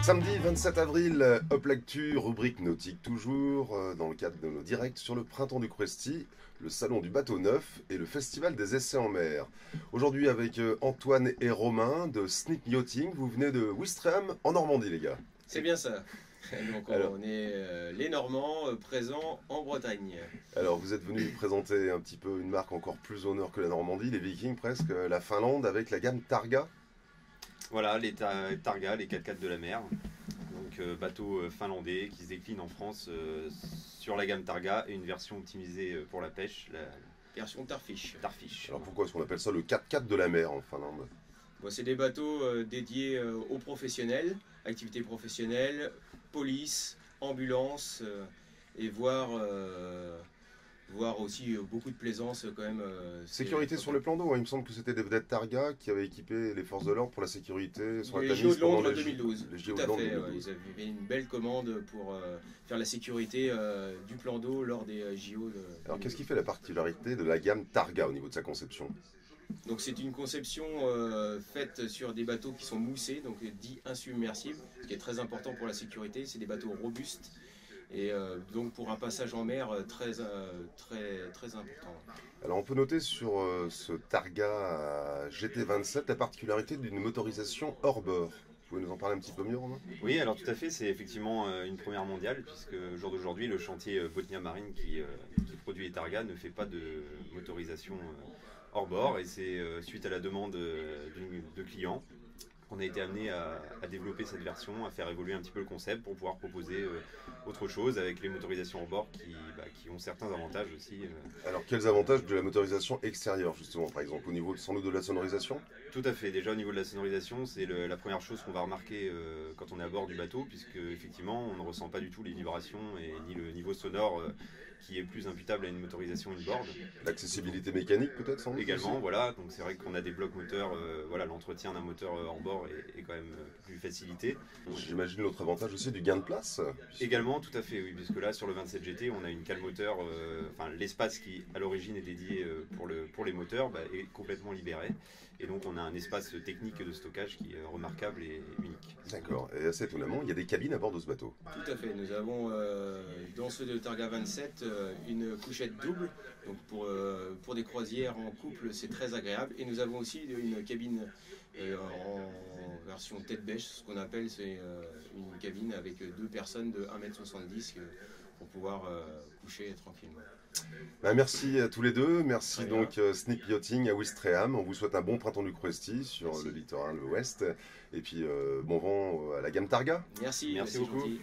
Samedi 27 avril, Hop l'actu, rubrique nautique toujours, dans le cadre de nos directs sur le printemps du Cresty, le salon du bateau neuf et le festival des essais en mer. Aujourd'hui avec Antoine et Romain de Sneak Yachting, vous venez de Ouistreham en Normandie les gars. C'est bien ça. Donc Alors, on est les Normands présents en Bretagne. alors vous êtes venus présenter un petit peu une marque encore plus au nord que la Normandie, les Vikings presque, la Finlande avec la gamme Targa. Voilà, les Targa, les 4x4 de la mer. Donc bateau finlandais qui se décline en France sur la gamme Targa et une version optimisée pour la pêche, la Version Tarfish. Tarfish. Alors pourquoi est-ce qu'on appelle ça le 4x4 de la mer en Finlande? Bon, c'est des bateaux dédiés aux professionnels, activités professionnelles, police, ambulance et voir aussi beaucoup de plaisance quand même. Sécurité sur le plan d'eau, hein. Il me semble que c'était des vedettes Targa qui avaient équipé les forces de l'ordre pour la sécurité sur la Les JO Tamise de Londres pendant 2012. les JO Tout de à Londres fait. 2012. Ils avaient une belle commande pour faire la sécurité du plan d'eau lors des JO. Alors qu'est-ce qui fait la particularité de la gamme Targa au niveau de sa conception? Donc c'est une conception faite sur des bateaux qui sont moussés, donc dits insubmersibles, ce qui est très important pour la sécurité. C'est des bateaux robustes et donc pour un passage en mer très important. Alors on peut noter sur ce Targa GT27 la particularité d'une motorisation hors bord. Vous pouvez nous en parler un petit peu mieux, Romain? Oui, alors tout à fait, c'est effectivement une première mondiale, puisque au jour d'aujourd'hui, le chantier Bothnia Marine qui produit les Targa ne fait pas de motorisation hors bord, et c'est suite à la demande de clients qu'on a été amené à développer cette version, à faire évoluer un petit peu le concept pour pouvoir proposer autre chose avec les motorisations hors bord qui ont certains avantages aussi. Alors quels avantages de la motorisation extérieure justement, par exemple au niveau sans doute de la sonorisation? Tout à fait, déjà au niveau de la sonorisation, c'est la première chose qu'on va remarquer quand on est à bord du bateau, puisque effectivement on ne ressent pas du tout les vibrations et ni le niveau sonore qui est plus imputable à une motorisation inboard. L'accessibilité mécanique peut-être sans doute Également, aussi. voilà, donc c'est vrai qu'on a des blocs moteurs, voilà, l'entretien d'un moteur hors bord est quand même plus facilité. J'imagine l'autre avantage aussi du gain de place. Également, tout à fait, oui, puisque là sur le 27 GT, on a une cale moteur, enfin l'espace qui à l'origine est dédié pour les moteurs est complètement libéré. Et donc on a un espace technique de stockage qui est remarquable et unique. D'accord, et assez étonnamment, il y a des cabines à bord de ce bateau. Tout à fait, nous avons dans ceux de Targa 27 une couchette double, donc pour des croisières en couple c'est très agréable. Et nous avons aussi une cabine en version tête bêche, ce qu'on appelle, c'est une cabine avec deux personnes de 1,70 m pour pouvoir coucher tranquillement. Merci à tous les deux, merci Très donc Sneak Yachting à Ouistreham. On vous souhaite un bon printemps du Cresty sur le littoral ouest. Et puis bon vent à la gamme Targa. Merci, Merci c'est beaucoup. gentil.